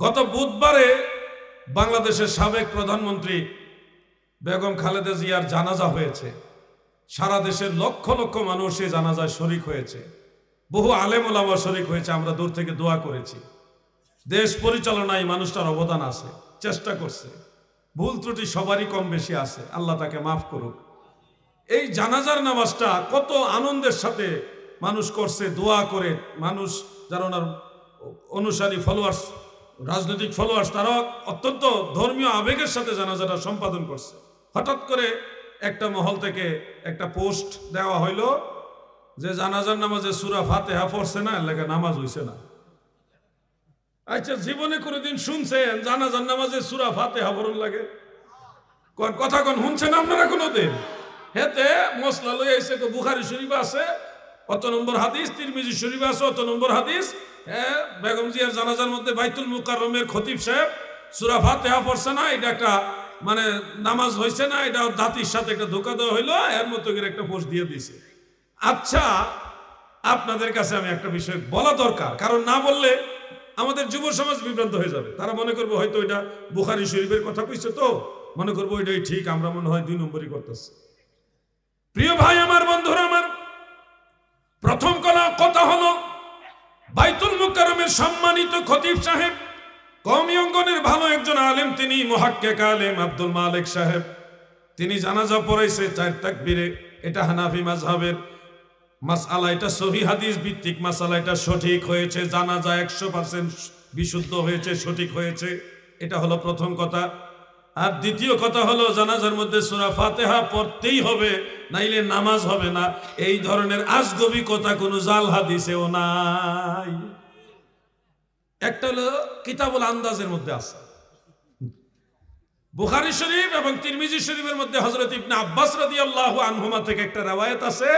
গত বুধবারে বাংলাদেশের সাবেক প্রধানমন্ত্রী বেগম খালেদা জিয়ার জানাজা হয়েছে। সারা দেশের লক্ষ লক্ষ মানুষ এই জানাজায় শরিক হয়েছে, বহু আলেম ওলামা শরিক হয়েছে। আমরা দূর থেকে দোয়া করেছি। দেশ পরিচালনায় মানুষটার অবদান আছে, চেষ্টা করছে, ভুল ত্রুটি সবারই কম বেশি আছে, আল্লাহ তাকে মাফ করুক। এই জানাজার নামাজটা কত আনন্দের সাথে মানুষ করছে, দোয়া করে। মানুষ যারা ওনার অনুসারী ফলোয়ার্স, রাজনৈতিক ফলোয়ার্স, তারা অত্যন্ত ধর্মীয় আবেগের সাথে জানাজাটা সম্পাদন করছে। হঠাৎ করে একটা মহল থেকে একটা পোস্ট দেওয়া হইল যে জানাজার নামাজে সূরা ফাতিহা পড়ছে না, এর লাগে নামাজ হইছে না। আচ্ছা, জীবনে কোনোদিন শুনছেন জানাজার নামাজে সূরা ফাতিহা পড়ন লাগে? কথা কোন শুনছেন আপনারা কোনোদিন? হেতে মশলা লই আইছে, বুখারী শরীফ আছে অত নম্বর হাদিস, তিরমিজি শরীফ আছে অত নম্বর হাদিস। হ্যাঁ, বেগম জিয়ার জানাজার মধ্যে বাইতুল মুকাররমের খতিব সাহেব সূরা ফাতিহা পড়ছে না, এটা একটা মানে নামাজ হয়েছে না, এটা জাতির সাথে একটা ধোঁকা দেওয়া হইলো, এর মতো করে একটা পোস্ট দিয়ে দিয়েছে। আচ্ছা, আপনাদের কাছে আমি একটা বিষয় বলা দরকার, কারণ না বললে আমাদের যুব সমাজ বিভ্রান্ত হয়ে যাবে। তারা মনে করবো হয়তো এটা বুখারী শরীফের কথা কইছে, তো মনে করবো এটাই ঠিক, আমরা মনে হয় 2 নম্বরই করতেছি। প্রিয় ভাই আমার, বন্ধুরা আমার, প্রথম কথা হলো বাইতুল মুকাররমের সম্মানিত খতিব সাহেব, কওমি অঙ্গনের ভালো একজন আলেম, তিনি মুহাক্কিক আলেম আব্দুল মালিক সাহেব, তিনি জানাজা পড়াইছে 4 তাকবীরে। এটা হানাফি মাযহাবের মাসআলা, এটা সহিহ হাদিস ভিত্তিক মাসআলা, এটা সঠিক হয়েছে। জানাজা 100% বিশুদ্ধ হয়েছে, সঠিক হয়েছে। এটা হলো প্রথম কথা। আর দ্বিতীয় কথা হলো জানাজার মধ্যে সূরা ফাতিহা পড়তেই হবে, নাইলে নামাজ হবে না। এই ধরনের আজগবি কথা কোনো জাল হাদিসেও নাই। একটা হলো কিতাবুল আন্দাজের মধ্যে আছে, বুখারী শরীফ এবং তিরমিজি শরীফের মধ্যে হযরত ইবনে আব্বাস রাদিয়াল্লাহু আনহুমা থেকে একটা রওয়ায়াত আছে।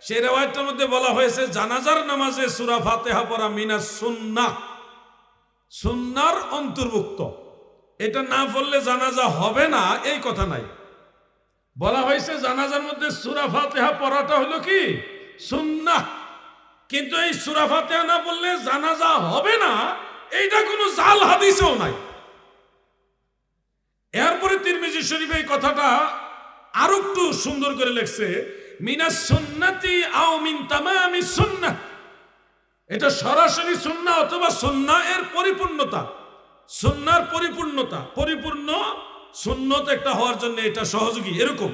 সেই রওয়ায়াতের মধ্যে বলা হয়েছে জানাজার নামাজে সূরা ফাতিহা পড়া মিনাস সুন্নাহ, সুন্নাহর অন্তর্ভুক্ত। এটা না পড়লে জানাজা হবে না এই কথা নাই। বলা হয়েছে জানাজার মধ্যে সূরা ফাতিহা পড়াটা হলো কি সুন্নাহ, কিন্তু এই সূরা ফাতিহা না পড়লে জানাজা হবে না, এইটা কোনো জাল হাদিসেও নাই। এরপরে তিরমিজি শরীফে এই কথাটা আরো একটু সুন্দর করে লিখছে, মিনাস সুন্নাতি আও মিন তামামিস সুন্নাহ। এটা সরাসরি সুন্নাহ অথবা সুন্নাহ এর পরিপূর্ণতা, সুন্নাহর পরিপূর্ণতা, পরিপূর্ণ সুন্নত একটা হওয়ার জন্য এটা সহযোগী, এরকম।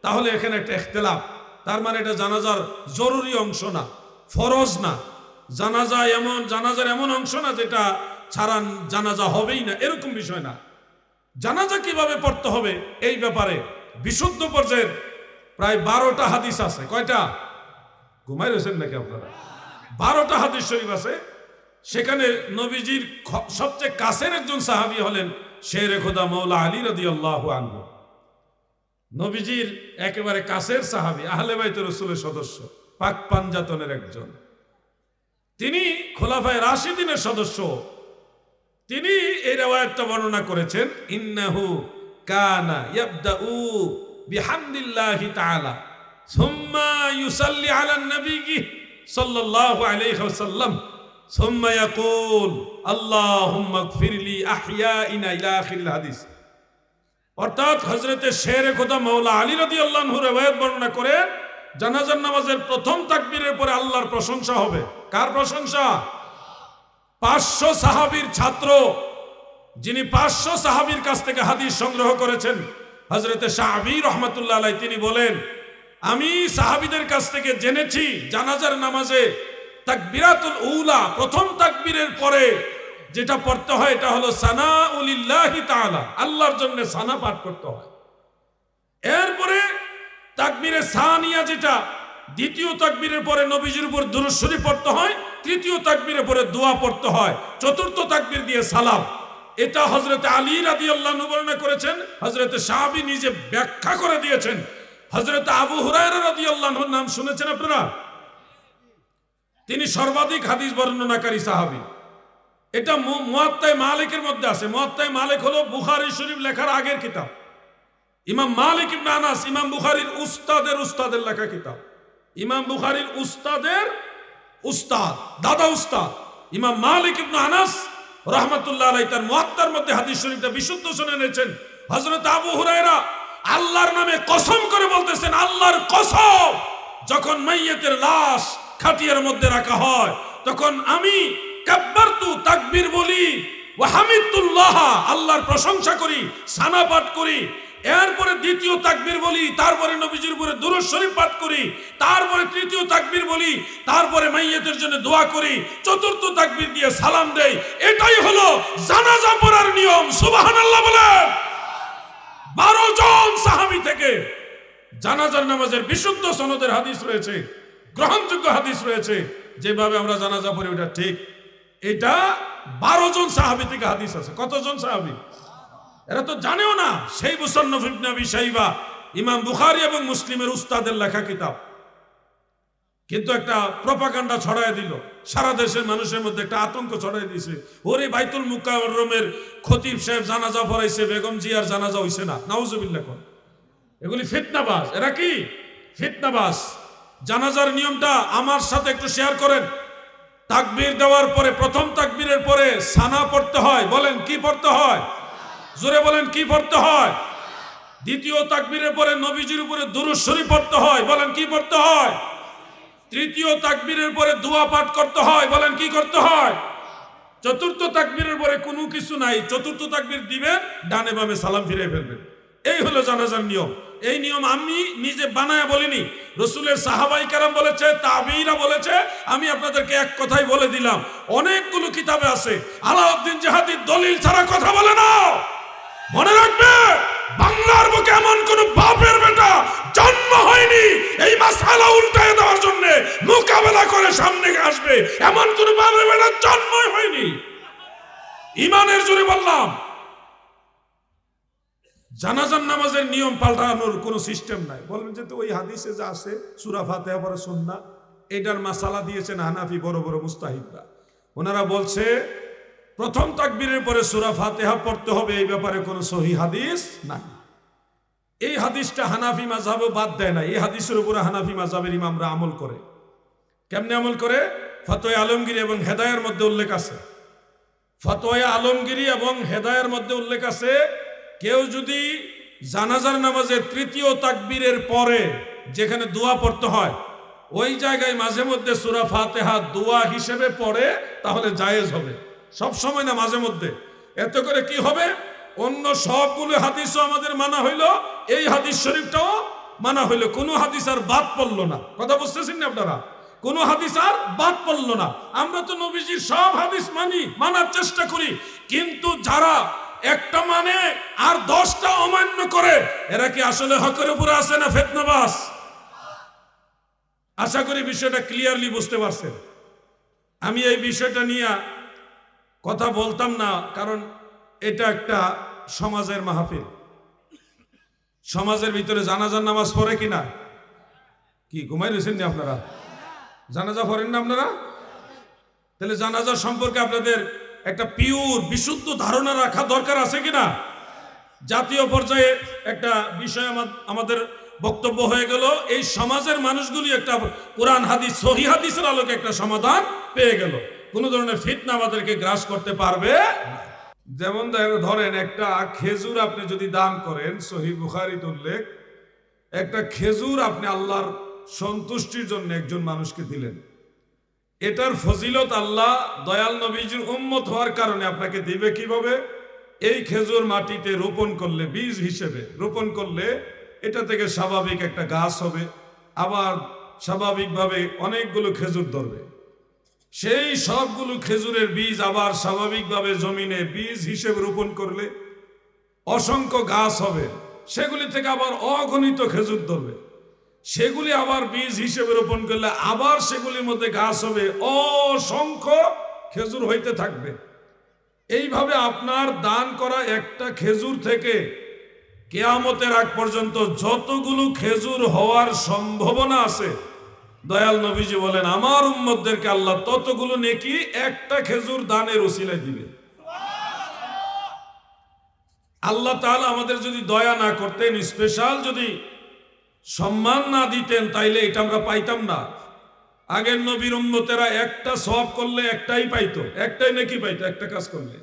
তাহলে এখানে একটা ইখতিলাফ, তার মানে এটা জানাজার জরুরি অংশ না, ফরজ না। জানাজার এমন অংশ না যেটা ছাড়া জানাজা হবেই না, এরকম বিষয় না। জানাজা কিভাবে পড়তে হবে এই ব্যাপারে বিশুদ্ধ পর্যায়ের প্রায় 12টা হাদিস আছে। কয়টা? ঘুমাই রয়েছেন নাকি আপনারা? 12টা হাদিস শরীফ আছে। সেখানে নবীজির সবচেয়ে কাছের একজন সাহাবী হলেন শেরে খোদা মৌলা আলী রাদিয়াল্লাহু আনহু। নবীজির একেবারে কাছের সাহাবী, আহলে বাইতে রাসূলের সদস্য, পাক পাঞ্জাতনের একজন। তিনি খোলাফায়ে রাশিদিনের সদস্য। তিনি এই রওয়ায়াতটা বর্ণনা করেছেন, ইন্নাহু কানা ইয়াবদাউ বিহামদিল্লাহি তাআলা সুম্মা ইউসাল্লি আলান নবী সাল্লাল্লাহু আলাইহি ওয়াসাল্লাম সুম্মা ইয়াকুল আল্লাহুম্মা গফিরলি আহইয়াইনা ইলা আখিরিল হাদিস। অর্থাৎ হযরতে শেরে খোদা মাওলা আলী রাদিয়াল্লাহু আনহু রওয়ায়াত বর্ণনা করেন, জানাজার নামাজের প্রথম তাকবীরের পরে আল্লাহর প্রশংসা হবে। কার প্রশংসা? 500 সাহাবীর ছাত্র, যিনি 500 সাহাবীর কাছ থেকে হাদিস সংগ্রহ করেছেন, হযরতে শাআবী রাহমাতুল্লাহ আলাইহি, তিনি বলেন, আমি সাহাবীদের কাছ থেকে জেনেছি জানাজার নামাজে তাকবীরাতুল উলা, প্রথম তাকবীরের পরে যেটা পড়তে হয় এটা হলো সানাউলিল্লাহি তাআলা, আল্লাহর জন্য সানা পাঠ করতে হয়। এরপরে তাকবীরে সানিয়া, যেটা দ্বিতীয় তাকবীরের পরে নবীজির উপর দুরূদ শরীফ পড়তে হয়, তৃতীয় তাকবীরের পরে দোয়া পড়তে হয়, চতুর্থ তাকবীর দিয়ে সালাম। এটা হযরত আলী রাদিয়াল্লাহু আনহু বর্ণনা করেছেন, হযরত শাআবী নিজে ব্যাখ্যা করে দিয়েছেন। হযরত আবু হুরায়রা রাদিয়াল্লাহু আনহুর নাম শুনেছেন আপনারা? তিনি সর্বাধিক হাদিস বর্ণনাকারী সাহাবী। এটা মুয়াত্তা মালিকের মধ্যে আছে। মুয়াত্তা মালিক হলো বুখারী শরীফ লেখার আগের কিতাব। ইমাম মালিক ইবনে আনাস ইমাম বুখারীর উস্তাদের লেখা কিতাব। ইমাম বুখারীর উস্তাদের উস্তাদ, দাদা উস্তাদ ইমাম মালিক ইবনে আনাস রাহমাতুল্লাহ আলাইহি তার মুয়াত্তার মধ্যে হাদিস শরীফটা বিশুদ্ধ শুনে এনেছেন। হযরত আবু হুরায়রা আল্লাহর নামে কসম করে বলতেছেন, আল্লাহর কসম, যখন মাইয়িতের লাশ খাটিয়ার মধ্যে রাখা হয় তখন আমি কাব্বারতু, তাকবীর বলি, ওয়া হামিদুল্লাহ, আল্লাহর প্রশংসা করি, সানা পাঠ করি, এরপরে দ্বিতীয় তাকবীর বলি, তারপরে নবীজির উপরে দুরূদ শরীফ পাঠ করি, তারপরে তৃতীয় তাকবীর বলি, তারপরে মাইয়িতের জন্য দোয়া করি, চতুর্থ তাকবীর দিয়ে সালাম দেই। এটাই হলো জানাজা পড়ার নিয়ম। সুবহানাল্লাহ বলেন। 12 জন সাহাবী থেকে জানাজার নামাজের বিশুদ্ধ সনদের হাদিস রয়েছে, গ্রহণযোগ্য হাদিস রয়েছে। যেভাবে আমরা জানাজা পড়ি ওটা ঠিক, এটা 12 জন সাহাবী থেকে হাদিস আছে। কতজন সাহাবী? এরা তো জানেও না। সেই মুসান্নাফ ইবনে আবি শাইবা, ইমাম বুখারী এবং মুসলিমের উস্তাদের লেখা কিতাব, কিন্তু একটা প্রপাগান্ডা ছড়ায় দিল, সারা দেশের মানুষের মধ্যে একটা আতঙ্ক ছড়ায় দিয়েছে। ওরে বাইতুল মুকাররমের খতিব সাহেব জানাজা পড়াইছে, বেগম জিয়ার জানাজা হইছে না। নাউজুবিল্লাহ। কোন এগুলি ফিতনাবাজ। এরা কি ফিতনাবাজ। জানাজার নিয়মটা আমার সাথে একটু শেয়ার করেন। তাকবীর দেওয়ার পরে, প্রথম তাকবীরের পরে সানা পড়তে হয়। বলেন কি পড়তে হয়? জোরে বলেন কি পড়তে হয়? দ্বিতীয় তাকবীরের পরে নবীজির উপরে দুরূদ শরীফ পড়তে হয়। বলেন কি পড়তে হয়? তৃতীয় তাকবীরের পরে দোয়া পাঠ করতে হয়। বলেন কি করতে হয়? চতুর্থ তাকবীরের পরে কোনো কিছু নাই, চতুর্থ তাকবীর দিবেন, ডানে বামে সালাম ফিরিয়ে ফেলবেন। এই হলো জানাজার নিয়ম। এই নিয়ম আমি নিজে বানায়া বলিনি, রাসূলের সাহাবায়ে কেরাম বলেছে, তাবেঈরা বলেছে। আমি আপনাদেরকে এক কথাই বলে দিলাম, অনেকগুলো কিতাবে আছে। আলাউদ্দিন জিহাদির দলিল ছাড়া কথা বলে না। মনে রাখবে, বাংলার বুকে এমন কোন বাপের বেটা জন্ম হয়নি এই মাসআলা উল্টায় দেওয়ার জন্য মোকাবেলা করে সামনে আসবে, এমন কোন বাপের বেটা জন্মই হয়নি। ঈমানের জোরে বললাম। জানাজার নামাজের নিয়ম পাল্টানোর কোনো সিস্টেম নাই। বলবেন যে তো ওই হাদিসে যা আছে সূরা ফাতিহা পড়া সুন্নাহ, এটার মাসালা দিয়েছেন হানাফি বড় বড় মুস্তাহিদরা। ওনারা বলছে প্রথম তাকবীরের পরে সূরা ফাতিহা পড়তে হবে, এই ব্যাপারে কোনো সহিহ হাদিস নাই। এই হাদিসটা হানাফি মাযহাবও বাদ দেয় না। এই হাদিসের উপরে হানাফি মাযহাবের ইমামরা আমল করে। কেমনে আমল করে? ফতোয়া আলমগীরি এবং হেদায়ার মধ্যে উল্লেখ আছে। ফতোয়া আলমগীরি এবং হেদায়ার মধ্যে উল্লেখ আছে, কেউ যদি জানাজার নামাজের তৃতীয় তাকবীরের পরে যেখানে দোয়া পড়তে হয় ওই জায়গায় মাঝে মধ্যে সূরা ফাতিহা দোয়া হিসেবে পড়ে, তাহলে জায়েজ হবে। সব সময় না, মাঝে মধ্যে। এতে করে কি হবে? অন্য সবগুলো হাদিসও আমাদের মানা হইলো, এই হাদিস শরীফটাও মানা হইলো। কোনো হাদিস আর বাদ পড়লো না। কথা বুঝতেছেন না আপনারা? কোনো হাদিস আর বাদ পড়লো না। আমরা তো নবীজির সব হাদিস মানি, মানার চেষ্টা করি, কিন্তু যারা একটা মানে আর 10টা অমান্য করে, এরা কি আসলে হকের উপরে আছে না ফিতনাবাজ? আশা করি বিষয়টা ক্লিয়ারলি বুঝতে পারছেন। আমি এই বিষয়টা নিয়ে কথা বলতাম না, কারণ এটা একটা সমাজের মাহফিল। সমাজের ভিতরে জানাজার নামাজ পড়ে কিনা? কি ঘুমাই রয়েছেন না আপনারা? জানাজা পড়েন না আপনারা? তাহলে জানাজা সম্পর্কে আপনাদের একটা পিওর বিশুদ্ধ ধারণা রাখা দরকার আছে কিনা? জাতীয় পর্যায়ে একটা বিষয় আমাদের বক্তব্য হয়ে গেল, এই সমাজের মানুষগুলি একটা কোরআন হাদিস সহিহ হাদিসের আলোকে একটা সমাধান পেয়ে গেল। কোন ধরনের ফিতনা আমাদেরকে গ্রাস করতে পারবে না। যেমন ধরেন একটা খেজুর আপনি যদি দান করেন, সহিহ বুখারীতে উল্লেখ, একটা খেজুর আপনি আল্লাহর সন্তুষ্টির জন্য একজন মানুষকে দিলেন, এটার ফজিলত আল্লাহ দয়াল নবীজির উম্মত হওয়ার কারণে আপনাকে দিবে কিভাবে? এই খেজুর মাটিতে রোপণ করলে, বীজ হিসেবে রোপণ করলে এটা থেকে স্বাভাবিক একটা গাছ হবে, আবার স্বাভাবিকভাবে অনেকগুলো খেজুর ধরবে। সেই সবগুলো খেজুরের বীজ আবার স্বাভাবিকভাবে জমিনে বীজ হিসেবে রোপণ করলে অসংখ্য গাছ হবে, সেগুলি থেকে আবার অগণিত খেজুর ধরবে। সেগুলি আবার বীজ হিসেবে রোপণ করলে আবার সেগুলির মধ্যে গাছ হবে, অসংখ্য খেজুর হইতে থাকবে। এইভাবে আপনার দান করা একটা খেজুর থেকে কিয়ামতের আগ পর্যন্ত যতগুলো খেজুর হওয়ার সম্ভাবনা আছে, দয়াল নবীজি বলেন আমার উম্মতদেরকে আল্লাহ ততগুলো নেকি একটা খেজুর দানের উসিলায় দিবে। আল্লাহ তাআলা আমাদের যদি দয়া না করতেন, স্পেশাল যদি সম্মান না দিতেন, তাইলে এটা আমরা পাইতাম না। আগের নবীর উম্মতেরা একটা সওয়াব করলে একটাই পাইতো, একটাই নেকি পাইতো একটা কাজ করলে।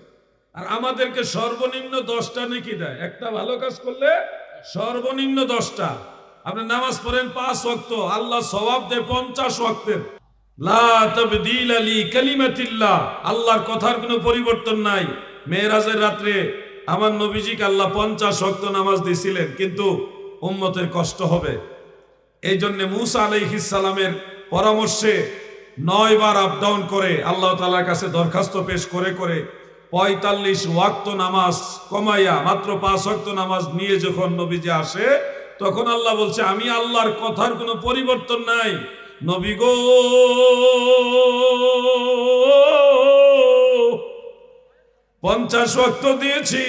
আর আমাদেরকে সর্বনিম্ন 10টা নেকি দেয়, একটা ভালো কাজ করলে সর্বনিম্ন 10টা। আপনি নামাজ পড়েন 5 ওয়াক্ত, আল্লাহ সওয়াব দেয় 50 ওয়াক্তের। লা তাবদীলা লিকালিমাতিল্লাহ, আল্লাহর কথার কোনো পরিবর্তন নাই। মেরাজের রাত্রে আমার নবীজিকে আল্লাহ 50 ওয়াক্ত নামাজ দিয়েছিলেন, কিন্তু উম্মতের কষ্ট হবে। এই জন্য মুসা আলাইহিস সালামের পরামর্শে 9 বার আপ ডাউন করে আল্লাহ তাআলার কাছে দরখাস্ত পেশ করে 45 ওয়াক্ত নামাজ কমাইয়া মাত্র 5 ওয়াক্ত নামাজ নিয়ে যখন নবীজি আসে, তখন আল্লাহ বলছে আমি আল্লাহর কথার কোনো পরিবর্তন নাই। নবী গো, 50 ওয়াক্ত দিয়েছি,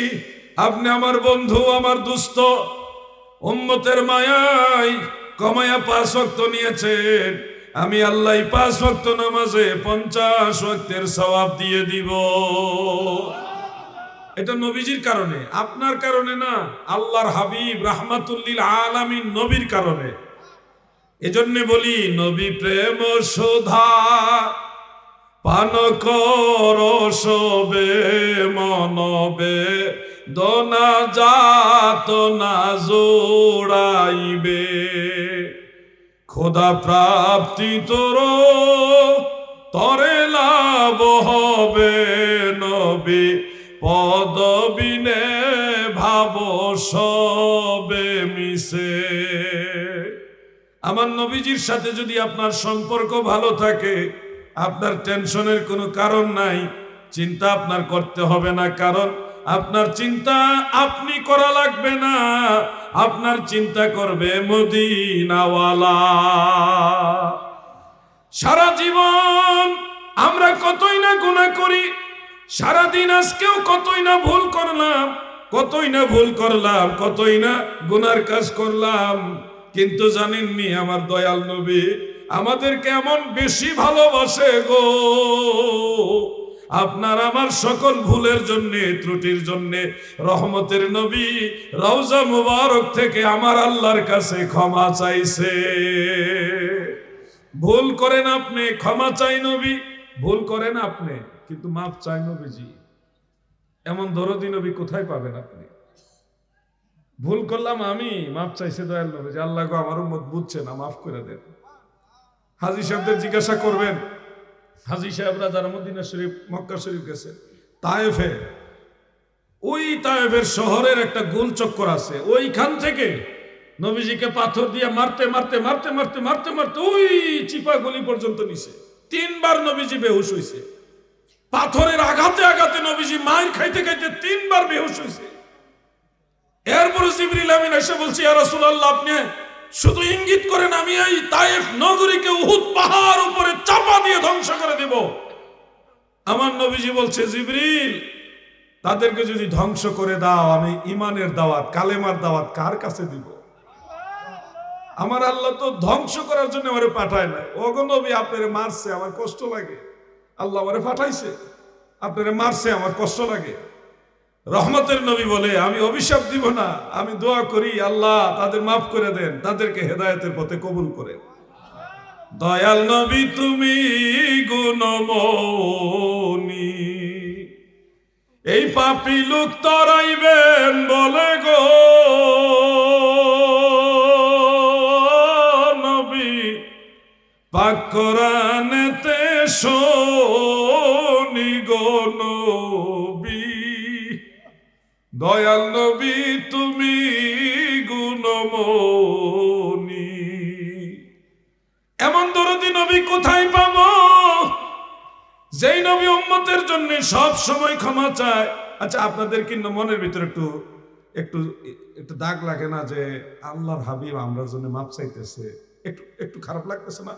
আপনি আমার বন্ধু, আমার দুস্থ, উম্মতের মায়ায় কমায়া 5 ওয়াক্ত নিয়েছেন। আমি আল্লাহ 5 ওয়াক্ত নামাজে 50 ওয়াক্তের সওয়াব দিয়ে দিব। এটা নবীজির কারণে, আপনার কারণে না, আল্লাহর হাবিব রাহমাতুল লিল আলামিন নবীর কারণে। এজন্য বলি, নবী প্রেম সুধা পান কর সবে মনবে, দোনা যাত না জোড়াইবে, খোদা প্রাপ্তি তোর তরে লাভ হবে, নবী পদবিনে ভাব সবে মিশে। আমার নবীজির সাথে যদি আপনার সম্পর্ক ভালো থাকে, আপনার টেনশনের কোনো কারণ নাই, চিন্তা আপনার করতে হবে না। কারণ আপনার চিন্তা আপনি করা লাগবে না, আপনার চিন্তা করবে মদিনাওয়ালা। সারা জীবন আমরা কতই না গুনাহ করি, সারাদিন আজকেও কতই না ভুল করলাম, কতই না গুনার কাজ করলাম, কিন্তু জানেননি আমার দয়াল নবী আমাদেরকে এমন বেশি ভালোবাসে গো। আপনার আমার সকল ভুলের জন্য, ত্রুটির জন্য রহমতের নবী রওজা মুবারক থেকে আমার আল্লাহর কাছে ক্ষমা চাইছে। ভুল করেন আপনি, ক্ষমা চাই নবী। ভুল করেন আপনি, কিন্তু মাফ চাই নবীজি। এমন দরদি নবী কোথায় পাবেন আপনি? ভুল করলাম আমি, মাফ চাইছে দয়াল নবী, যে আল্লাহ গো আমার উম্মত বুঝছে না, মাফ করে দেন। হাজী সাহেবদের জিজ্ঞাসা করবেন, হাজী সাহেবরা যারা মদিনা শরীফ, মক্কা শরীফ গেছে, তায়েফে, ওই তায়েফের শহরের একটা গোল চক্কর আছে, ওইখান থেকে নবীজিকে পাথর দিয়ে মারতে মারতে মারতে মারতে মারতে মারতে ওই চিপা গলি পর্যন্ত নিছে। 3 বার নবীজি বেহুশ হইছে। পাথরের আঘাতে আঘাতে নবীজি মার খাইতে খাইতে 3 বার বেহুশ হইছে। এরপরে জিবরিল আমিন এসে বলছে, ইয়া রাসূলুল্লাহ, আপনি শুধু ইঙ্গিত করেন, আমি এই তায়েফ নগরীকে উহুদ পাহাড় উপরে চাপা দিয়ে ধ্বংস করে দেব। আমার নবীজি বলছে, জিবরিল, তাদেরকে যদি ধ্বংস করে দাও, আমি ইমানের দাওয়াত, কালেমার দাওয়াত কার কাছে দিব? আমার আল্লাহ তো ধ্বংস করার জন্য আমারে পাঠায় না। ওগো নবী, আপনারে মারছে, আমার কষ্ট লাগে। আল্লাহ আমারে পাঠাইছে, আপনারে মারছে, আমার কষ্ট লাগে। রহমতের নবী বলে, আমি অভিশাপ দিব না, আমি দোয়া করি আল্লাহ তাদের মাফ করে দেন, তাদেরকে হেদায়েতের পথে কবুল করেন। দয়াল নবী তুমি গুণমণি, এই পাপী লোক তরাইবেন বলে গো নবী, পাক কোরআনেতে শুনি গো নবী। দয়াল নবী তুমি গুণমণি। এমন দরদি নবী কোথায় পাবো, যেই নবী উম্মতের জন্য সব সময় ক্ষমা চায়? আচ্ছা, আপনাদের কি মনের ভিতরে একটু একটু একটু দাগ লাগে না যে আল্লাহর হাবিব আমরার জন্য মাপ চাইতেছে? একটু একটু খারাপ লাগতেছে না?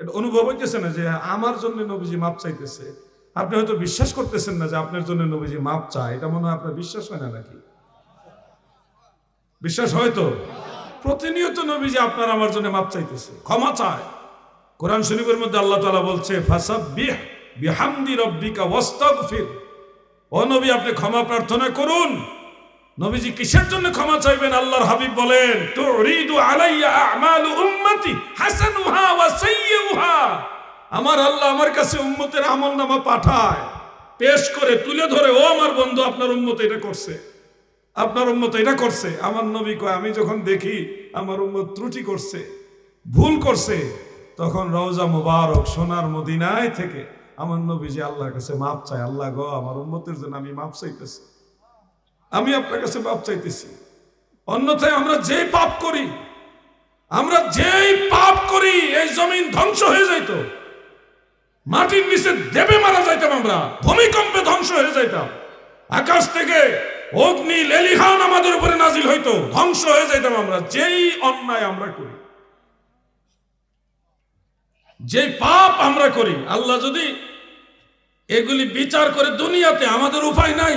এটা অনুভব হইতেছে না যে আমার জন্য নবীজি মাপ চাইতেছে? আপনি হয়তো বিশ্বাস করতেছেন না যে আপনার জন্য নবীজি মাপ চায়, এটা মনে হয় আপনার বিশ্বাস হয় না নাকি? বিশ্বাস হয়তো প্রতিনিয়ত নবীজি আপনার আমার জন্য মাপ চাইতেছে, ক্ষমা চায়। কোরআন শরীফের মধ্যে আল্লাহ তাআলা বলছে, ফাসাব্বিহ বিহামদি রাব্বিকা ওয়াস্তাগফির। ও নবী, আপনি ক্ষমা প্রার্থনা করুন নবীজি কিসের জন্য ক্ষমা চাইবেন? আল্লাহর হাবিব বলেন, তুরিদু আলাইয়া আমালু উম্মতি হাসানুহা ওয়া সাইয়্যুহা। আমার আল্লাহ আমার কাছে উম্মতের আমলনামা পাঠায়, পেশ করে তুলে ধরে, ও আমার বন্ধু আপনার উম্মত এটা করছে, আপনার উম্মত এটা করছে। আমার নবী কয়, আমি যখন দেখি আমার উম্মত ত্রুটি করছে, ভুল করছে, তখন রওজা মুবারক সোনার মদিনায় থেকে আমার নবীজি আল্লাহর কাছে মাপ চায়। আল্লাহ গো, আমার উম্মতের জন্য আমি মাপ চাইতেছি, আমি আপনার কাছে মাপ চাইতেছি। অন্যথায় আমরা যেই পাপ করি, এই জমিন ধ্বংস হয়ে যাইত, মাটির নিচে দেবে মারা যাইতাম, আমরা ভূমিকম্পে ধ্বংস হয়ে যাইতাম, আকাশ থেকে অগ্নি লেলিহান আমাদের উপরে নাজিল হইতো, ধ্বংস হয়ে যাইতাম আমরা। যেই অন্যায় আমরা করি, যে পাপ আমরা করি, আল্লাহ যদি এগুলি বিচার করে দুনিয়াতে, আমাদের উপায় নাই,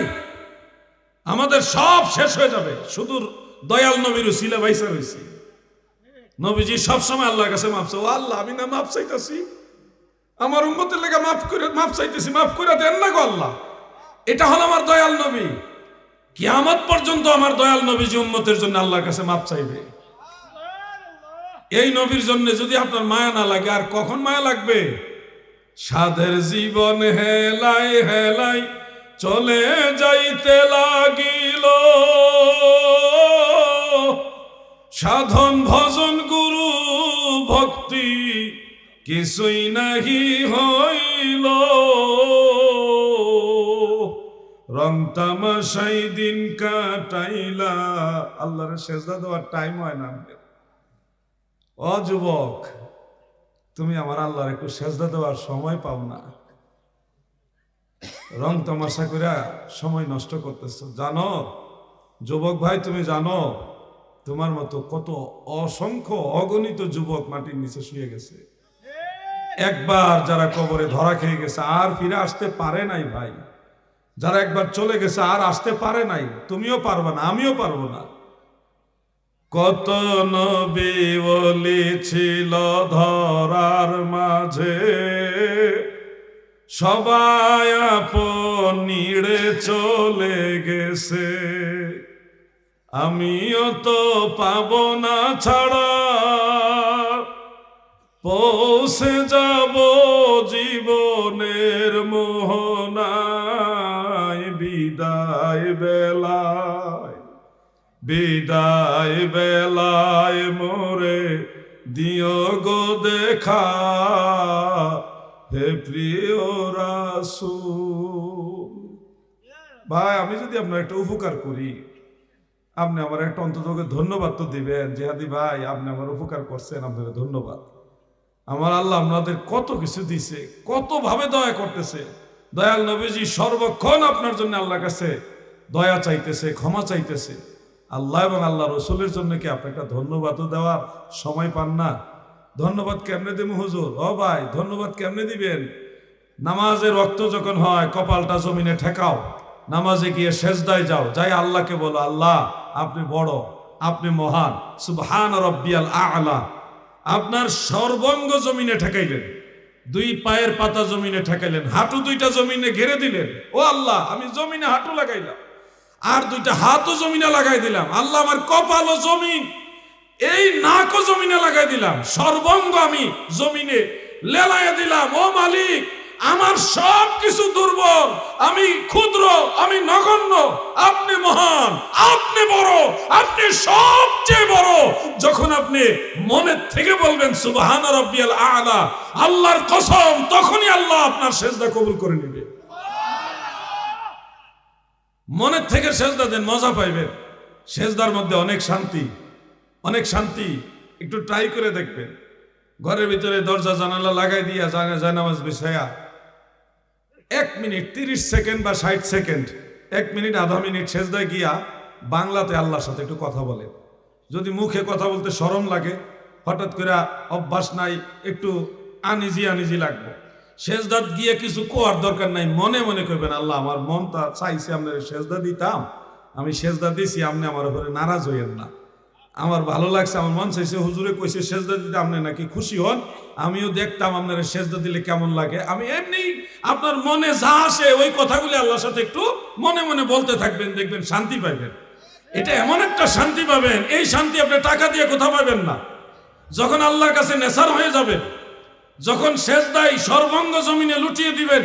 আমাদের সব শেষ হয়ে যাবে। শুধু দয়াল নবীর উসিলা বাইসা রয়েছে। নবীজি সবসময় আল্লাহর কাছে মাপ চাই, ও আল্লাহ আমি না মাপ চাইতেছি, আমার উম্মতের লেগে মাপ চাইতেছি, মাফ করে দেন না গো আল্লাহ। এটা হলো আমার দয়াল নবী। কিয়ামত পর্যন্ত আমার দয়াল নবীজি উম্মতের জন্য আল্লাহর কাছে মাপ চাইবে। এই নবীর জন্য যদি আপনার মায়া না লাগে, আর কখন মায়া লাগবে? সাধের জীবন হেলাই হেলাই চলে যাইতে লাগিল, সাধন ভজন গুরু ভক্তি কিছুই নাহি হইল, রং তামাশাই দিন কাটাইলা। আল্লাহর সেজদা দেওয়ার টাইম হয় না। ও যুবক, তুমি আমার আল্লাহর একটু সেজদা দেওয়ার সময় পাও না, রং তামাশা করে সময় নষ্ট করতেছ। জানো যুবক ভাই, তুমি জানো তোমার মতো কত অসংখ্য অগণিত যুবক মাটির নিচে শুয়ে গেছে, একবার যারা কবরে ধরা খেয়ে গেছে, আর ফিরে আসতে পারে নাই ভাই। যারা একবার চলে গেছে আর আসতে পারে নাই, তুমিও পারবে না, আমিও পারবো না। কত নবী ওলি ছিল ধরার মাঝে, সবাই আপন নিড়ে চলে গেছে, আমিও তো পাবো না ছাড়া, পৌঁছে যাব জীবনের মোহনায়, বিদায় বেলায়, বিদায় বেলায় মোরে দিও গো দেখা, হে প্রিয় রাসূল। ভাই, আমি যদি আপনার একটা উপকার করি, আপনি আমার একটা অন্তত ধন্যবাদ তো দিবেন, জিহাদি ভাই আপনি আমার উপকার করছেন, আপনাকে ধন্যবাদ। আমার আল্লাহ আপনাদের কত কিছু দিছে, কত ভাবে দয়া করতেছে। দয়াল নবীজি সর্বক্ষণ আপনার জন্য আল্লাহর কাছে দয়া চাইতেছে, ক্ষমা চাইতেছে। আল্লাহ এবং আল্লাহ রসুলের জন্য কি আপনি একটা ধন্যবাদও দেওয়ার সময় পান না? ধন্যবাদ কেমনে দেব হুজুর? ও ভাই, ধন্যবাদ কেমনে দিবেন? নামাজের রক্ত যখন হয়, কপালটা জমিনে ঠেকাও, নামাজে গিয়ে সেজদায় যাও, যাই আল্লাহকে বলো, আল্লাহ আপনি বড়, আপনি মহান, সুবহান রাব্বিয়াল আ'লা। আপনার সর্বাঙ্গ জমিনে ঠেকাইলেন, দুই পায়ের পাতা জমিনে ঠেকাইলেন, হাঁটু দুইটা জমিনে ঘেরে দিলেন। ও আল্লাহ, আমি জমিনে হাঁটু লাগাইলাম, আর দুইটা হাতও জমিনে লাগাই দিলাম। আল্লাহ, আমার কপাল ও জমিন, এই নাকও জমিনে লাগাই দিলাম, সর্বাঙ্গ আমি জমিনে লেলাইয়া দিলাম। ও মালিক, আমার সব কিছু দুর্বল, আমি ক্ষুদ্র, আমি নগণ্য, আপনি মহান, আপনি বড়, আপনি সবচেয়ে বড়। যখন আপনি মনের থেকে বলবেন সুবহান রাব্বিয়াল আ'লা, আল্লাহর কসম, তখনই আল্লাহ আপনার সেজদা কবুল করে নেবে। মনের থেকে সেজদা দেন, মজা পাইবেন। সেজদার মধ্যে অনেক শান্তি, অনেক শান্তি। একটু ট্রাই করে দেখবেন। ঘরের ভিতরে দরজা জানালা লাগাই দিয়া জায়নামাজ বিছায়া 1 মিনিট 30 সেকেন্ড বা 60 সেকেন্ড, 1 মিনিট আধা মিনিট সেজদায় গিয়া বাংলাতে আল্লাহর সাথে একটু কথা বলেন। যদি মুখে কথা বলতে শরম লাগে, হঠাৎ করে অভ্যাস নাই, একটু আনিজি লাগবে, সেজদাত গিয়ে কিছু কোয়ার দরকার নাই, মনে মনে করবেন, আল্লাহ আমার মনটা চাইছে আপনার সেজদা দিতাম, আমি সেজদা দিছি, আপনি আমার উপরে নারাজ হইয়েন না, আমার ভালো লাগছে, আমার মন চাইছে, হুজুরে কইছে সেজদা দিতে, আপনি নাকি খুশি হন, আমিও দেখতাম আপনার সেজদা দিলে কেমন লাগে। আমি এমনি আপনার মনে যা আসে ওই কথাগুলি আল্লাহর সাথে একটু মনে মনে বলতে থাকবেন, দেখবেন শান্তি পাইবেন। এটা এমন একটা শান্তি পাবেন, এই শান্তি আপনি টাকা দিয়ে কোথাও পাবেন না। যখন আল্লাহর কাছে নেশার হয়ে যাবেন, যখন সেজদায় সর্বাঙ্গ জমিনে লুটিয়ে দিবেন,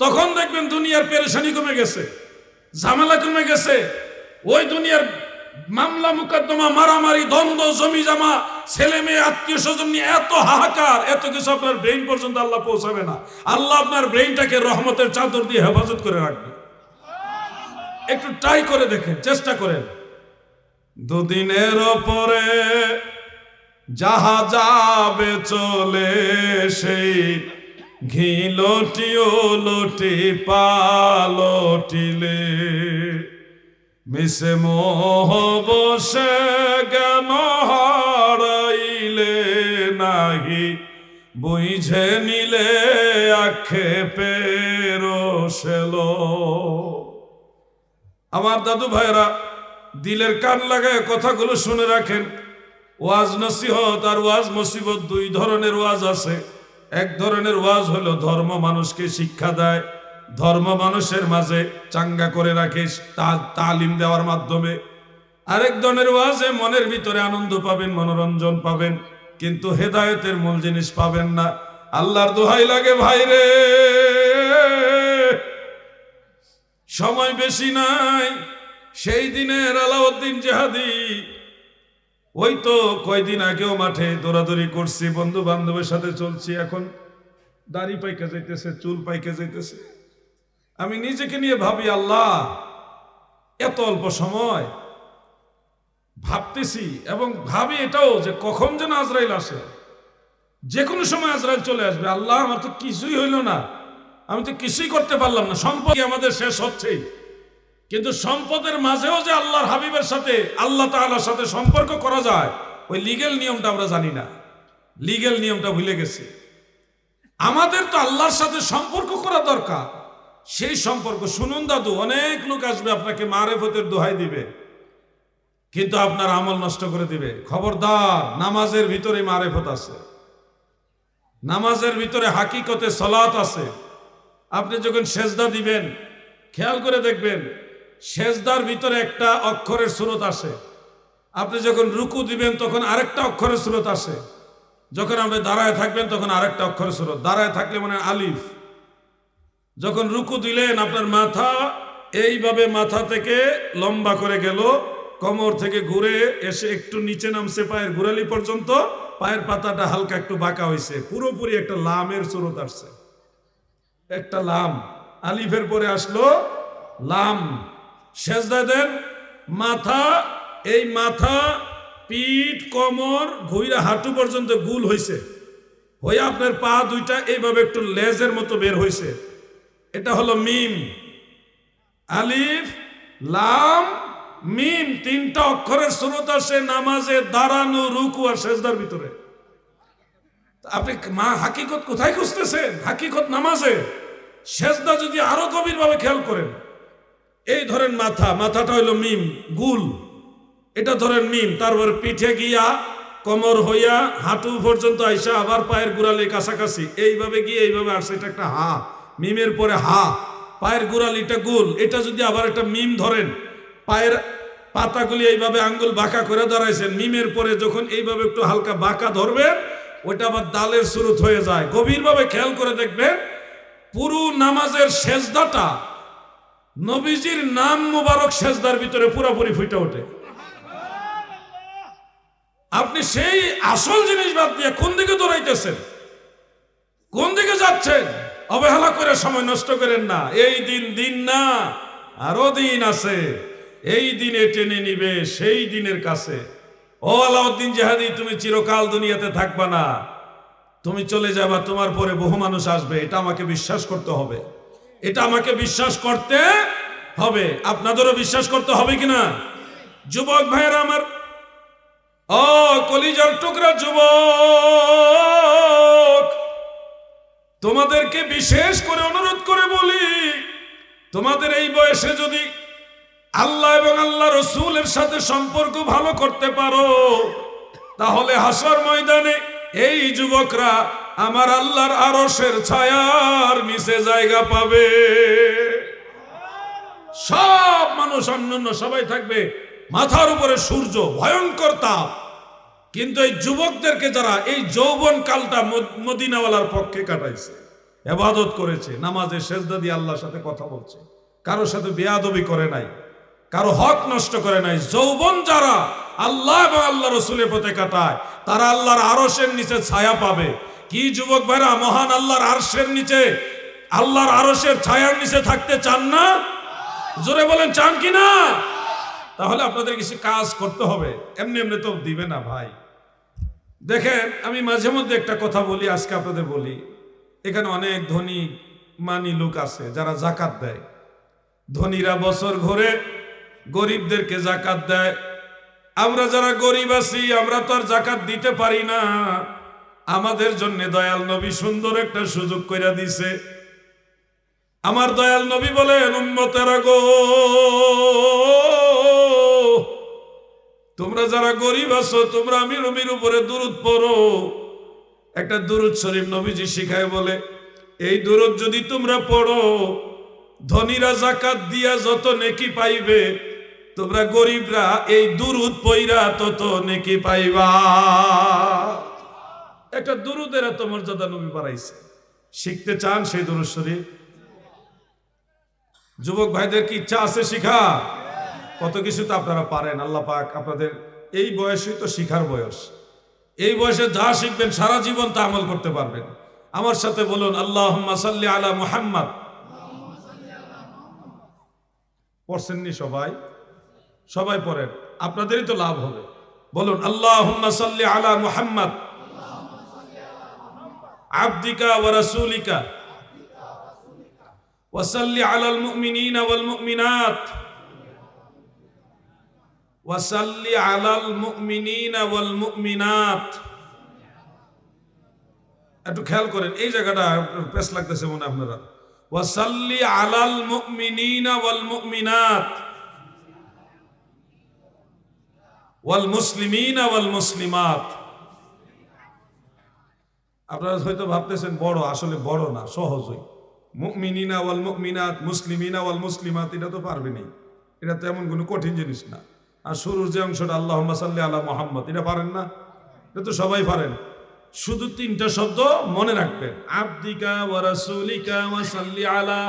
তখন দেখবেন দুনিয়ার পেরেশানি কমে গেছে, ঝামেলা কমে গেছে। ওই দুনিয়ার মামলা মুকদ্দমা, মারামারি, দ্বন্দ্ব, জমি জমা, ছেলে মেয়ে, আত্মীয় স্বজন নিয়ে এত হাহাকার, এত কিছু আপনার ব্রেইন পর্যন্ত আল্লাহ পৌঁছাবে না। আল্লাহ আপনার ব্রেইনটাকে রহমতের চাদর দিয়ে হেফাজত করে রাখবে। একটু ট্রাই করে দেখেন, চেষ্টা করেন। দুদিনের পরে যাহা যাবে চলে, সেই ঘি লটিও লটি পালটিলে, মিশে মোহ বসে জ্ঞান হারাইলে, নাহি বুঝে নিলে আক্ষেপের শেলো। আমার দাদু ভাইরা দিলের কান লাগায় কথাগুলো শুনে রাখেন। ওয়াজ নসিহত আর ওয়াজ মুসিবত দুই ধরনের ওয়াজ আছে। এক ধরনের ওয়াজ হলো ধর্ম মানুষকে শিক্ষা দেয়, ধর্ম মানুষের মাঝে চাঙ্গা করে রাখে তালিম দেওয়ার মাধ্যমে। আরেক ধরনের ওয়াজে মনের ভিতরে আনন্দ পাবেন, মনোরঞ্জন পাবেন, কিন্তু হেদায়েতের মূল জিনিস পাবেন না। আল্লাহর দোহাই লাগে ভাইরে, সময় বেশি নাই। সেই দিনের আলাউদ্দিন জেহাদি, ওই তো কয়দিন আগেও মাঠে দৌড়াদৌড়ি করছি, বন্ধু বান্ধবের সাথে চলছি, এখন দাড়ি পাইকে যাইতেছে, চুল পাইকে যাইতেছে। আমি নিজেকে নিয়ে ভাবি, আল্লাহ এত অল্প সময়, ভাবতেছি এবং ভাবি এটাও যে কখন যেন আজরাইল আসে, যে কোনো সময় আজরাইল চলে আসবে। আল্লাহ আমার তো কিছুই হইল না, আমি তো কিছুই করতে পারলাম না। সম্পদ আমাদের শেষ হচ্ছেই, কিন্তু সম্পদের মাঝেও যে আল্লাহর হাবিবের সাথে, আল্লাহ তাআলার সাথে সম্পর্ক করা যায়, ওই লিগেল নিয়মটা আমরা জানি না, লিগেল নিয়মটা ভুলে গেছি। আমাদের তো আল্লাহর সাথে সম্পর্ক করা দরকার। সেই সম্পর্ক, শুনুন দাদু, অনেক লোক আসবে আপনাকে মারেফতের দোহাই দিবে, কিন্তু আপনার আমল নষ্ট করে দিবে। খবরদার, নামাজের ভিতরে মারেফত আছে, নামাজের ভিতরে হাকিকতে সালাত আছে। আপনি যখন সেজদা দিবেন, খেয়াল করে দেখবেন, সেজদার ভিতরে একটা অক্ষরের সুরত আসে। আপনি যখন রুকু দিবেন তখন আরেকটা অক্ষরের সুরত আসে। যখন আপনি দাঁড়ায় থাকবেন তখন আরেকটা অক্ষরের সুরত। দাঁড়ায় থাকলে মানে আলিফ। যখন রুকু দিলেন, আপনার মাথা এইভাবে মাথা থেকে লম্বা করে গেল, কোমর থেকে ঘুরে এসে একটু নিচে নামছে পায়ের গোড়ালি পর্যন্ত, পায়ের পাতাটা হালকা একটু বাঁকা হয়েছে, পুরোপুরি একটা লামের সুরত আসছে। একটা লাম, আলিফের পরে আসলো লাম। সেজদা দেন, মাথা, এই মাথা, পিঠ, কোমর, ঘুইরা হাঁটু পর্যন্ত গুল হয়েছে, হয়ে আপনার পা দুইটা এইভাবে একটু লেজের মতো বের হয়েছে। এটা হলো মিম। আলিফ, লাম, মিম, তিনটা অক্ষরের সুরত আসে নামাজে, দাঁড়ানো, রুকু আর সেজদার ভিতরে। আপনি হাকিকত কোথায় খুঁজতেছেন? হাকিকত নামাজে। সেজদা যদি আরো গভীর ভাবে খেয়াল করেন, এই ধরেন মাথা, মাথাটা হইল মিম, গুল, এটা ধরেন মিম, তারপর পিঠে গিয়া কোমর হইয়া হাঁটু পর্যন্ত আইসা আবার পায়ের গোড়ালি কাছাকাছি, এইভাবে গিয়ে এইভাবে আসছে, এটা একটা হা, মিমের পরে হা, পায়ের গোড়ালিটা গুল, এটা যদি আবার একটা মিম ধরেন, পায়ের পাতাগুলি এইভাবে আঙ্গুল বাঁকা করে দাঁড়াইছেন, মিমের পরে যখন এইভাবে একটু হালকা বাঁকা ধরবেন, ওইটা আবার দালের সুরত হয়ে যায়। গভীরভাবে খেয়াল করে দেখবেন, পুরো নামাজের সেজদাটা নবীজির নাম মুবারক সেজদার ভিতরে পুরোপুরি ফুটে ওঠে। আপনি সেই আসল জিনিস বাদ দিয়ে কোন দিকে দৌড়াইতেছেন, কোন দিকে যাচ্ছেন? অবহেলা করে সময় নষ্ট করেন না। এই দিন দিন না, আরো দিন আছে। এই দিনে টেনে নিবে সেই দিনের কাছে। ও আলাউদ্দিন জেহাদি, তুমি চিরকাল দুনিয়াতে থাকবা না, তুমি চলে যাবা, তোমার পরে বহু মানুষ আসবে। এটা আমাকে বিশ্বাস করতে হবে, এটা আমাকে বিশ্বাস করতে হবে। আপনাদেরও বিশ্বাস করতে হবে কিনা? যুবক ভাইয়েরা আমার, ও কলিজার টুকরা যুবক, তোমাদেরকে বিশেষ করে অনুরোধ করে বলি, তোমাদের এই বয়সে যদি আল্লাহ এবং আল্লাহ রসুলের সাথে সম্পর্ক ভালো করতে পারো, তাহলে হাসর ময়দানে এই যুবকরা আমার আল্লাহর আরশের ছায়ার নিচে জায়গা পাবে। সব মানুষ, অন্যান্য সবাই থাকবে মাথার উপরে সূর্য, ভয়ঙ্কর তাপ। কিন্তু এই যুবকদেরকে যারা এই যৌবন কালটা মদিনাওয়ালার পক্ষে কাটাইছে, ইবাদত করেছে, নামাজে সেজদা দিয়ে আল্লাহর সাথে কথা বলছে, কারোর সাথে বেয়াদবি করে নাই, কারো হক নষ্ট করে নাই, যৌবন যারা আল্লাহ এবং আল্লাহ রসুলের পথে কাটায় তারা আল্লাহর আরশের নিচে ছায়া পাবে। কি যুবক ভাইরা, মহান আল্লাহর আরশের নিচে, আল্লাহর আরশের ছায়ার নিচে থাকতে চান না? জোরে বলেন, চান কি না? তাহলে আপনাদের কিছু কাজ করতে হবে, এমনি এমনি তো দিবে না ভাই। দেখেন, আমি মাঝে মধ্যে একটা কথা বলি, আজকে আপনাদের বলি। এখানে অনেক ধনী মানি লোক আছে যারা জাকাত দেয়। ধনীরা বছর ঘুরে গরিবদেরকে জাকাত দেয়। আমরা যারা গরিব আছি আমরা তো আর জাকাত দিতে পারি না। আমাদের জন্য দয়াল নবী সুন্দর একটা সুযোগ কইরা দিছে। আমার দয়াল নবী বলেন, উম্মতেরা গো, তোমরা যারা গরিব আছো তোমরা আমি নবীর উপরে দুরূদ পড়ো। একটা দুরূদ শরীফ নবীজি শিখায় বলে, এই দুরূদ যদি তোমরা পড়ো, ধনীরা জাকাত দিয়া যত নেকি পাইবে, তোমরা গরিবরা এই দুরূদ পইরা তত নেকি পাইবা। একটা দুরূদের এত মর্যাদা নবী বাড়াইছে। শিখতে চান সেই দুরূদ শরীফ? যুবক ভাইদের কি ইচ্ছা আছে শিখা? কত কিছু তো আপনারা পারেন। আল্লাহ পাক আপনাদের এই বয়সই তো শিখার বয়স। এই বয়সে যা শিখবেন সারা জীবন তা আমল করতে পারবেন। আমার সাথে বলুন, আল্লাহুম্মা সাল্লি আলা মুহাম্মাদ। পড়ছেননি সবাই? সবাই পড়েন, আপনাদেরই তো লাভ হবে। বলুন, আল্লাহুম্মা সাল্লি আলা মুহাম্মাদ আবদিকা ওয়া রাসূলিকা ওয়া সাল্লি আলাল মুমিনিনা ওয়াল মুমিনাত ওয়া সাল্লি আলাল মুমিনিনা ওয়াল মুমিনাত। একটু খেয়াল করেন, এই জায়গাটা পেশ লাগতেছে মনে আপনারা। ওয়া সাল্লি আলাল মুমিনিনা ওয়াল মুমিনাত ওয়াল মুসলিমিনা ওয়াল মুসলিমাত। আপনারা হয়তো ভাবতেছেন বড়, আসলে বড় না, সহজই। মুমিনিনা ওয়াল মুমিনাত, মুসলিমিনা ওয়াল মুসলিমাত, এটা তো পারবেনি। এটা তো এমন কোনো কঠিন জিনিস না। আর শুরুর যে অংশটা আল্লাহুম্মা সাল্লি আলা মুহাম্মাদ, এটা পারেন না? এটা তো সবাই পারেন। শুধু তিনটা শব্দ মনে রাখবেন, আবদিকা ওয়া রাসূলিকা ওয়া সাল্লি আলা।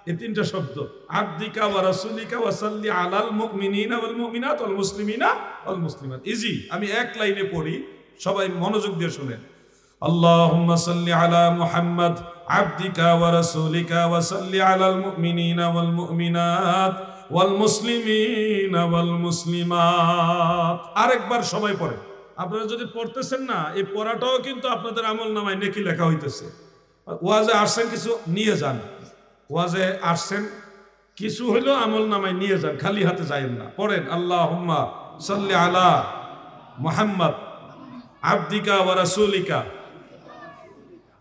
এই তিনটা শব্দ, আবদিকা ওয়া রাসূলিকা ওয়া সাল্লি আলাল মুমিনিনা ওয়াল মুমিনাত ওয়াল মুসলিমিনা ওয়াল মুসলিমাত। ইজি। আমি এক লাইনে পড়ি, সবাই মনোযোগ দিয়ে শুনেন। আল্লাহুম্মা সাল্লি আলা মুহাম্মাদ আবদিকা ওয়া রাসূলিকা ওয়া সাল্লি আলাল মুমিনিনা ওয়াল মুমিনাত ওয়াল মুসলিমিনা ওয়াল মুসলিমাত। আরেকবার সবাই পড়ে। আপনারা যদি পড়তেছেন না, এই পড়াটাও কিন্তু আপনাদের আমলনামায় নেকি লেখা হইতেছে। ওয়াজে আসছেন, কিছু নিয়ে যান। ওয়াজে আসছেন, কিছু হইলেও আমলনামায় নিয়ে যান, খালি হাতে যায়েন না। পড়েন, আল্লাহুম্মা সাল্লি আলা মুহাম্মাদ আবদিকা ওয়া রাসূলিকা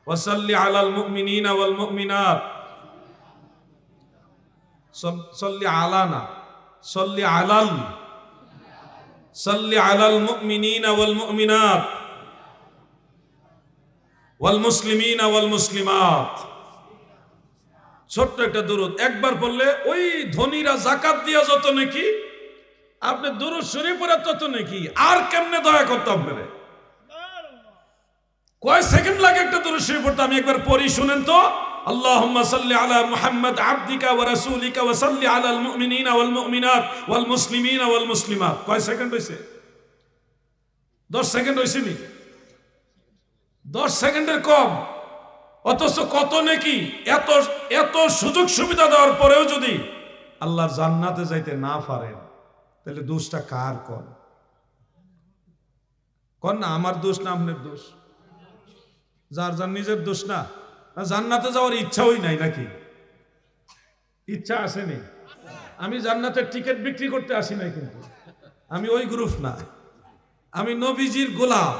ওয়া সাল্লি আলাল মুমিনিনা ওয়াল মুমিনাত। সাল্লি আলা না, সাল্লি আলাল, সাল্লি আলাল মুমিনিনা ওয়াল মুমিনাত ওয়াল মুসলিমিনা ওয়াল মুসলিমাত। ছোট্ট একটা দুরূদ একবার পড়লে ওই ধনীরা জাকাত দিয়া যত নেকি, আপনি দুরূদ শরীফ পড়ে তত নেকি। আর কেমনে দয়া করতাম পেরে? কয় সেকেন্ড লাগে একটা দুরূদ শরীফ পড়তে? আমি একবার পড়ি, শুনেন তো। আল্লাহুম্মা সাল্লি আলা মুহাম্মাদ আবদিকা ওয়া রাসূলিকা ওয়া সাল্লি আলাল মুমিনিনা ওয়াল মুমিনাত ওয়াল মুসলিমিনা ওয়াল মুসলিমাত। কয় সেকেন্ড হইছে? 10 সেকেন্ড হইছে নি? 10 সেকেন্ডের কম, অথচ কত নেকি। এত এত সুযোগ সুবিধা দেওয়ার পরেও যদি আল্লাহর জান্নাতে যাইতে না পারেন, তাহলে দোষটা কার? কোন না আমার দোষ না আপনার দোষ? যার যার নিজের দোষ না? জান্নাতে যাওয়ার ইচ্ছাই নাই নাকি? ইচ্ছা আসেনি? আমি জান্নাতের টিকিট বিক্রি করতে আসি নাই, কিন্তু আমি ওই গ্রুপ না। আমি নবীজির গোলাম।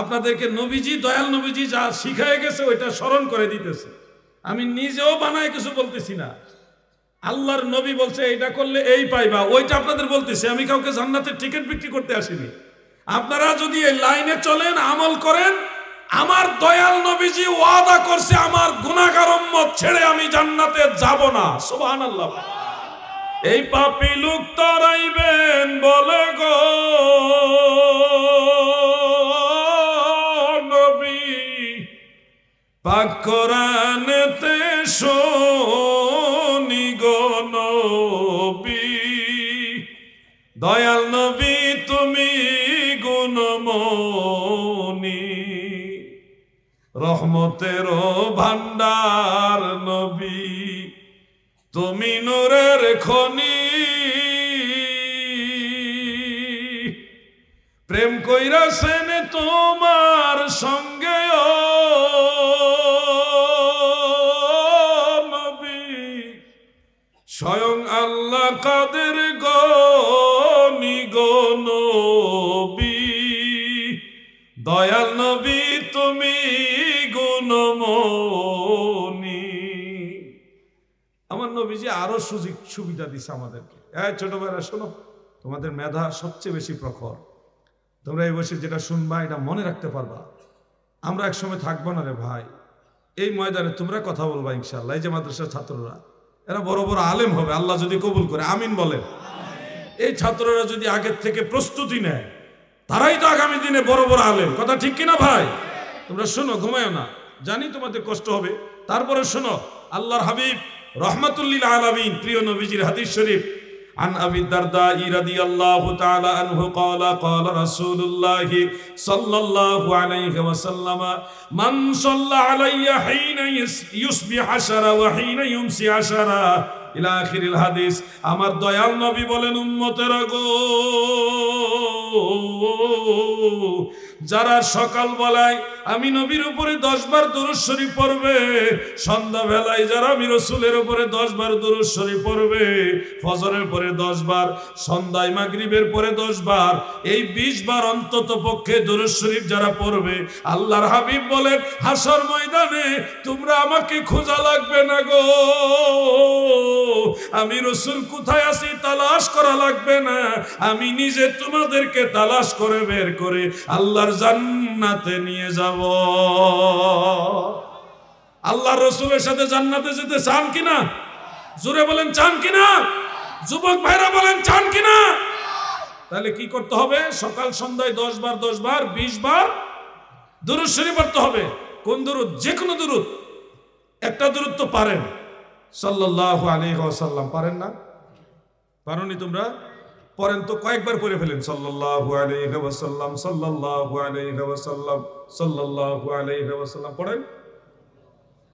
আপনাদেরকে নবীজি, দয়াল নবীজি যা শিখায় গেছে ওইটা স্মরণ করে দিতেছে। আমি নিজেও বানায় কিছু বলতেছি না। আল্লাহর নবী বলছে এটা করলে এই পাইবা, ওইটা আপনাদের বলতেছি। আমি কাউকে জান্নাতের টিকিট বিক্রি করতে আসিনি। আপনারা যদি এই লাইনে চলেন, আমল করেন, আমার দয়াল নবীজি ওয়াদা করছে আমার গুনাহগার উম্মত ছেড়ে আমি জান্নাতে যাব না। সুবহানাল্লাহ। এই পাপী লোক তারাইবেন বলে গো নবী, পাক কোরআনেতে শুনি গো নবী, দয়াল নবী তুমি গুণমণি, রহমতের ভান্ডার নবী, তুমি নূরের খনি, প্রেম কইরাছেন তোমার সঙ্গে ও নবী, স্বয়ং আল্লাহ কাদের গনি গো নবী, দয়াল নবী তুমি গুণমণি। আমার নবীজি আরো সুবিধা দিছে আমাদেরকে। ছোট ভাইরা শোনো, তোমাদের মেধা সবচেয়ে বেশি প্রখর, তোমরা এই বসে যেটা শুনবা এটা মনে রাখতে পারবা। আমরা একসময় থাকবো না রে ভাই, এই ময়দানে তোমরা কথা বলবা ইনশাআল্লাহ। এই যে মাদ্রাসার ছাত্ররা, এরা বড় বড় আলেম হবে আল্লাহ যদি কবুল করে, আমিন বলেন। এই ছাত্ররা যদি আগের থেকে প্রস্তুতি নেয়, তারাই তো আগামী দিনে বড় বড় আলেম। কথা ঠিক কিনা ভাই? তোমরা শোনো, ঘুমায়ও না, জানি তোমাদের কষ্ট হবে, তারপরে শোনো। আল্লাহর হাবিব রহমাতুল্লিল আলামিন প্রিয় নবীজির হাদিস শরীফ, عن أبي الدرداء رضي الله تعالى عنه قال قال رسول الله صلى الله عليه وسلم من صلى علي حين يصبح عشرة وحين يمسي عشرة إلى آخر الحديث। আমার দয়াল নবী বলেন, উম্মতেরা গো, যারা সকাল বেলায় আমি নবীর উপরে 10 বার দুরূদ শরীফ পড়বে, সন্ধ্যা বেলায় যারা আমি রাসূলের উপরে 10 বার দুরূদ শরীফ পড়বে, ফজরের পরে 10 বার, সন্ধ্যায় মাগরিবের পরে 10 বার, এই 20 বার অন্তত পক্ষে দুরূদ শরীফ যারা পড়বে, আল্লাহর হাবিব বলেন হাসর ময়দানে তোমরা আমাকে খোঁজা লাগবে না গো, আমি রাসূল কোথায় আছি তালাশ করা লাগবে না, আমি নিজে তোমাদেরকে তালাশ করে বের করে আল্লাহর জান্নাতে নিয়ে যাব। আল্লাহর রাসূলের সাথে জান্নাতে যেতে চান কিনা? জোরে বলেন চান কিনা? যুবক ভাইরা বলেন চান কিনা? তাহলে কি করতে হবে? সকাল সন্ধ্যায় 10 বার 10 বার 20 বার দুরূদ শরীফ পড়তে হবে। কোন দুরূদ? যে কোনো দুরূদ। একটা দুরূদ তো পারেন, সাল্লাল্লাহু আলাইহি ওয়াসাল্লাম। পারেন না? পারোনি তোমরা? পড়েন তো, কয়েকবার পড়ে ফেলেন, সাল্লাল্লাহু আলাইহি ওয়াসাল্লাম, সাল্লাল্লাহু আলাইহি ওয়াসাল্লাম, সাল্লাল্লাহু আলাইহি ওয়াসাল্লাম। পড়েন।